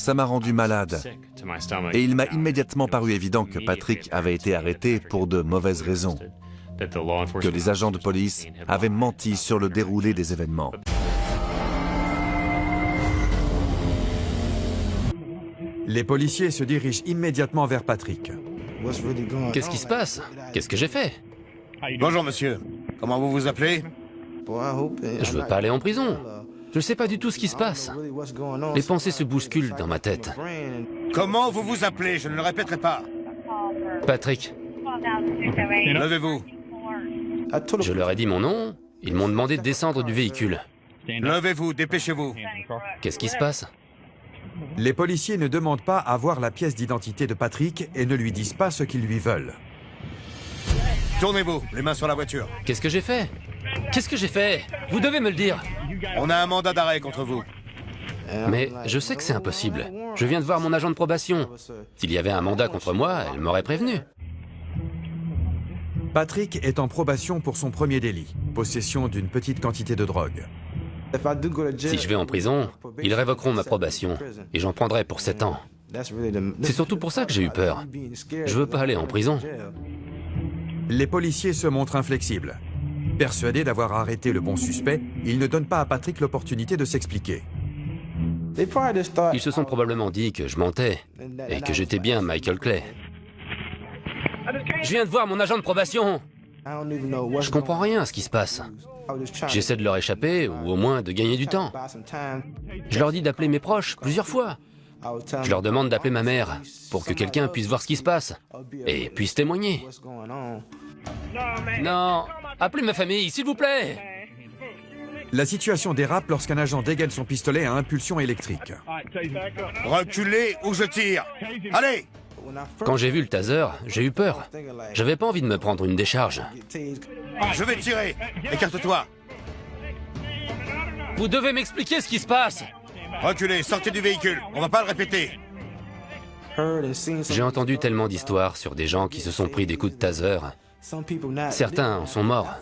Ça m'a rendu malade. Et il m'a immédiatement paru évident que Patrick avait été arrêté pour de mauvaises raisons, que les agents de police avaient menti sur le déroulé des événements. Les policiers se dirigent immédiatement vers Patrick. Qu'est-ce qui se passe? Qu'est-ce que j'ai fait? Bonjour monsieur, comment vous vous appelez? Je veux pas aller en prison. Je sais pas du tout ce qui se passe. Les pensées se bousculent dans ma tête. Comment vous vous appelez? Je ne le répéterai pas. Patrick, Levez-vous. je leur ai dit mon nom. Ils m'ont demandé de descendre du véhicule. Levez-vous, dépêchez-vous. Qu'est-ce qui se passe? Les policiers ne demandent pas à voir la pièce d'identité de Patrick et ne lui disent pas ce qu'ils lui veulent. Tournez-vous, les mains sur la voiture. Qu'est-ce que j'ai fait? Qu'est-ce que j'ai fait? Vous devez me le dire. On a un mandat d'arrêt contre vous. Mais je sais que c'est impossible. Je viens de voir mon agent de probation. S'il y avait un mandat contre moi, elle m'aurait prévenu. Patrick est en probation pour son premier délit, possession d'une petite quantité de drogue. Si je vais en prison, ils révoqueront ma probation et j'en prendrai pour 7 ans. C'est surtout pour ça que j'ai eu peur. Je veux pas aller en prison. Les policiers se montrent inflexibles. Persuadés d'avoir arrêté le bon suspect, ils ne donnent pas à Patrick l'opportunité de s'expliquer. Ils se sont probablement dit que je mentais et que j'étais bien Michael Clay. Je viens de voir mon agent de probation. Je comprends rien à ce qui se passe. J'essaie de leur échapper ou au moins de gagner du temps. Je leur dis d'appeler mes proches plusieurs fois. Je leur demande d'appeler ma mère pour que quelqu'un puisse voir ce qui se passe et puisse témoigner. Non, appelez ma famille, s'il vous plaît. La situation dérape lorsqu'un agent dégaine son pistolet à impulsion électrique. Reculez ou je tire. Allez! Quand j'ai vu le taser, j'ai eu peur. J'avais pas envie de me prendre une décharge. Je vais tirer. Écarte-toi. Vous devez m'expliquer ce qui se passe. Reculez, sortez du véhicule. On va pas le répéter. J'ai entendu tellement d'histoires sur des gens qui se sont pris des coups de taser. Certains en sont morts.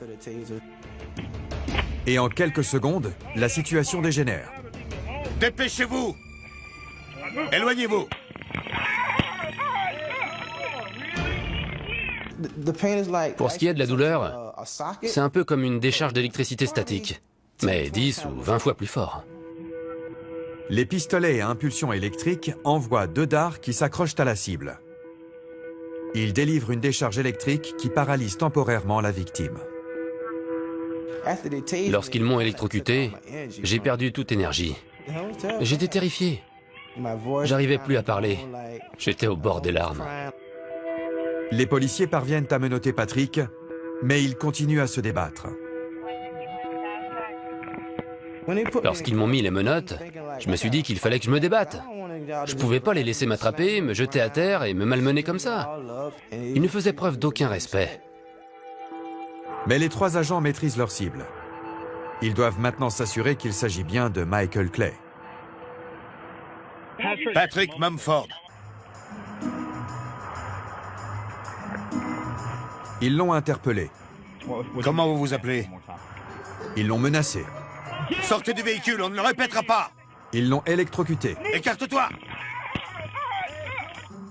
Et en quelques secondes, la situation dégénère. Dépêchez-vous. Éloignez-vous. Pour ce qui est de la douleur, c'est un peu comme une décharge d'électricité statique, mais 10 ou 20 fois plus fort. Les pistolets à impulsion électrique envoient 2 dards qui s'accrochent à la cible. Ils délivrent une décharge électrique qui paralyse temporairement la victime. Lorsqu'ils m'ont électrocuté, j'ai perdu toute énergie. J'étais terrifié. J'arrivais plus à parler. J'étais au bord des larmes. Les policiers parviennent à menotter Patrick, mais il continue à se débattre. Lorsqu'ils m'ont mis les menottes, je me suis dit qu'il fallait que je me débatte. Je pouvais pas les laisser m'attraper, me jeter à terre et me malmener comme ça. Ils ne faisaient preuve d'aucun respect. Mais les 3 agents maîtrisent leur cible. Ils doivent maintenant s'assurer qu'il s'agit bien de Michael Clay. Patrick Mumford. Ils l'ont interpellé. Comment vous vous appelez? Ils l'ont menacé. Sortez du véhicule, on ne le répétera pas. Ils l'ont électrocuté. Écarte-toi.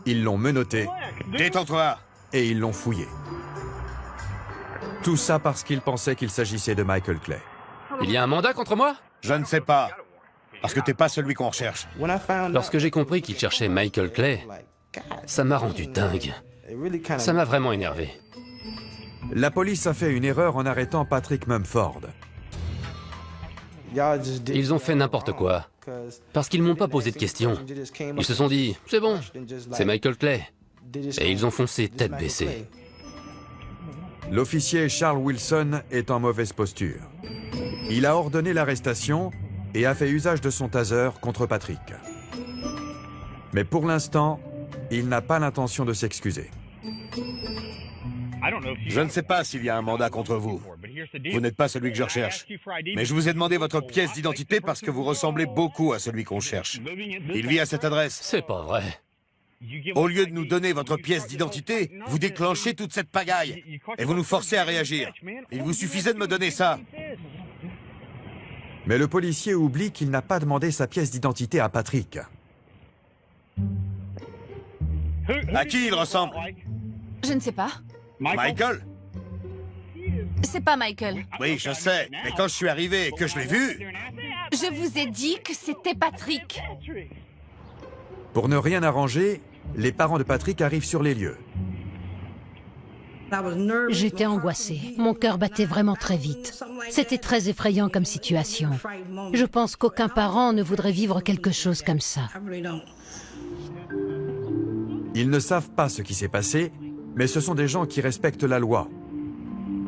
Ils l'ont menotté Détends-toi. et ils l'ont fouillé. Tout ça parce qu'ils pensaient qu'il s'agissait de Michael Clay. Il y a un mandat contre moi? Je ne sais pas. Parce que t'es pas celui qu'on recherche. Lorsque j'ai compris qu'il cherchait Michael Clay, ça m'a rendu dingue. Ça m'a vraiment énervé. La police a fait une erreur en arrêtant Patrick Mumford. Ils ont fait n'importe quoi. Parce qu'ils m'ont pas posé de questions. Ils se sont dit, c'est bon, c'est Michael Clay. Et ils ont foncé tête baissée. L'officier Charles Wilson est en mauvaise posture. Il a ordonné l'arrestation et a fait usage de son taser contre Patrick. Mais pour l'instant, il n'a pas l'intention de s'excuser. Je ne sais pas s'il y a un mandat contre vous. Vous n'êtes pas celui que je recherche. Mais je vous ai demandé votre pièce d'identité parce que vous ressemblez beaucoup à celui qu'on cherche. Il vit à cette adresse. C'est pas vrai. Au lieu de nous donner votre pièce d'identité, vous déclenchez toute cette pagaille. Et vous nous forcez à réagir. Il vous suffisait de me donner ça. Mais le policier oublie qu'il n'a pas demandé sa pièce d'identité à Patrick. À qui il ressemble? Je ne sais pas. Michael? C'est pas Michael. Oui, je sais, mais quand je suis arrivé et que je l'ai vu... Je vous ai dit que c'était Patrick. Pour ne rien arranger, les parents de Patrick arrivent sur les lieux. J'étais angoissée. Mon cœur battait vraiment très vite. C'était très effrayant comme situation. Je pense qu'aucun parent ne voudrait vivre quelque chose comme ça. Ils ne savent pas ce qui s'est passé, mais ce sont des gens qui respectent la loi.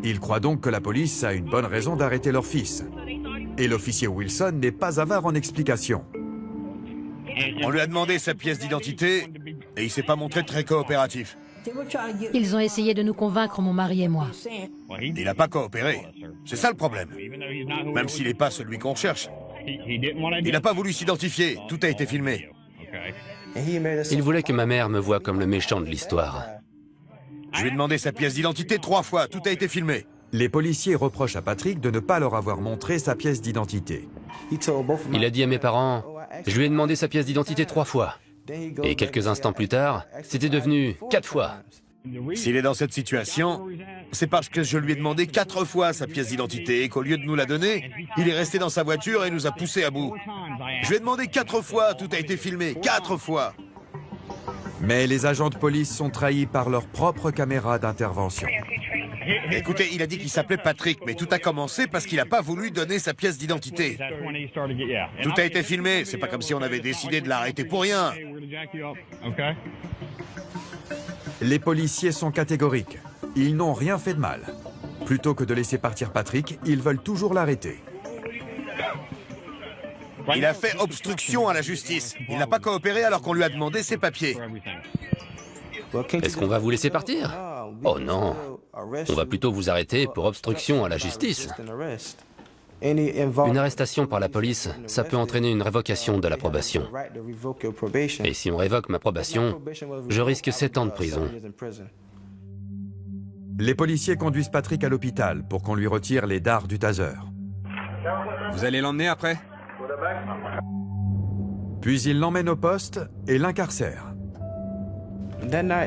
Ils croient donc que la police a une bonne raison d'arrêter leur fils. Et l'officier Wilson n'est pas avare en explications. On lui a demandé sa pièce d'identité et il s'est pas montré très coopératif. Ils ont essayé de nous convaincre, mon mari et moi. Il n'a pas coopéré. C'est ça le problème. Même s'il n'est pas celui qu'on cherche. Il n'a pas voulu s'identifier. Tout a été filmé. Il voulait que ma mère me voie comme le méchant de l'histoire. Je lui ai demandé sa pièce d'identité 3 fois. Tout a été filmé. Les policiers reprochent à Patrick de ne pas leur avoir montré sa pièce d'identité. Il a dit à mes parents, je lui ai demandé sa pièce d'identité 3 fois. Et quelques instants plus tard, c'était devenu 4 fois. S'il est dans cette situation, c'est parce que je lui ai demandé 4 fois sa pièce d'identité et qu'au lieu de nous la donner, il est resté dans sa voiture et nous a poussés à bout. Je lui ai demandé 4 fois, tout a été filmé, 4 fois. Mais les agents de police sont trahis par leur propre caméra d'intervention. Écoutez, il a dit qu'il s'appelait Patrick, mais tout a commencé parce qu'il n'a pas voulu donner sa pièce d'identité. Tout a été filmé, c'est pas comme si on avait décidé de l'arrêter pour rien. Les policiers sont catégoriques. Ils n'ont rien fait de mal. Plutôt que de laisser partir Patrick, ils veulent toujours l'arrêter. Il a fait obstruction à la justice. Il n'a pas coopéré alors qu'on lui a demandé ses papiers. Est-ce qu'on va vous laisser partir? Oh non. On va plutôt vous arrêter pour obstruction à la justice. Une arrestation par la police, ça peut entraîner une révocation de la probation. Et si on révoque ma probation, je risque 7 ans de prison. Les policiers conduisent Patrick à l'hôpital pour qu'on lui retire les dards du taser. Vous allez l'emmener après? Puis ils l'emmènent au poste et l'incarcèrent.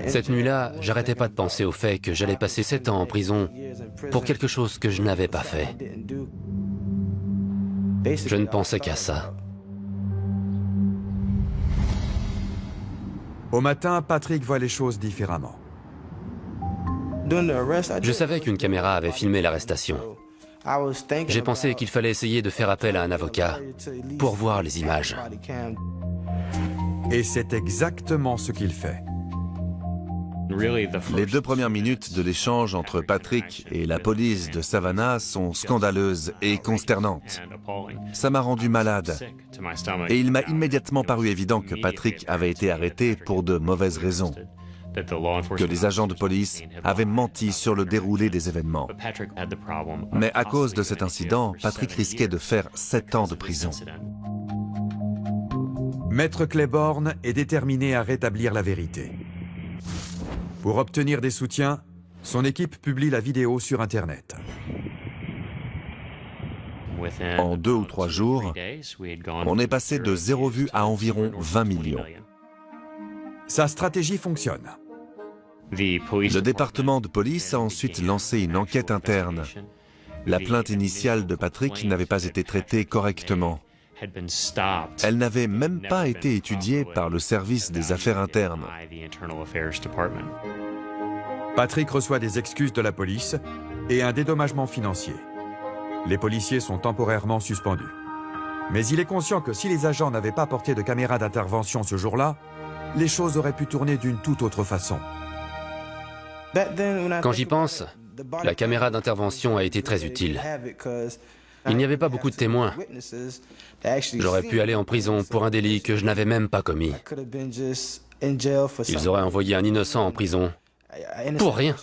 Cette nuit-là, j'arrêtais pas de penser au fait que j'allais passer 7 ans en prison pour quelque chose que je n'avais pas fait. Je ne pensais qu'à ça. Au matin, Patrick voit les choses différemment. Je savais qu'une caméra avait filmé l'arrestation. J'ai pensé qu'il fallait essayer de faire appel à un avocat pour voir les images. Et c'est exactement ce qu'il fait. Les 2 premières minutes de l'échange entre Patrick et la police de Savannah sont scandaleuses et consternantes. Ça m'a rendu malade. Et il m'a immédiatement paru évident que Patrick avait été arrêté pour de mauvaises raisons. Que les agents de police avaient menti sur le déroulé des événements. Mais à cause de cet incident, Patrick risquait de faire 7 ans de prison. Maître Claiborne est déterminé à rétablir la vérité. Pour obtenir des soutiens, son équipe publie la vidéo sur Internet. En 2 ou 3 jours, on est passé de 0 vues à environ 20 millions. Sa stratégie fonctionne. Le département de police a ensuite lancé une enquête interne. La plainte initiale de Patrick n'avait pas été traitée correctement. Elle n'avait même pas été étudiée par le service des affaires internes. Patrick reçoit des excuses de la police et un dédommagement financier. Les policiers sont temporairement suspendus. Mais il est conscient que si les agents n'avaient pas porté de caméra d'intervention ce jour-là, les choses auraient pu tourner d'une toute autre façon. Quand j'y pense, la caméra d'intervention a été très utile. Il n'y avait pas beaucoup de témoins. J'aurais pu aller en prison pour un délit que je n'avais même pas commis. Ils auraient envoyé un innocent en prison pour rien.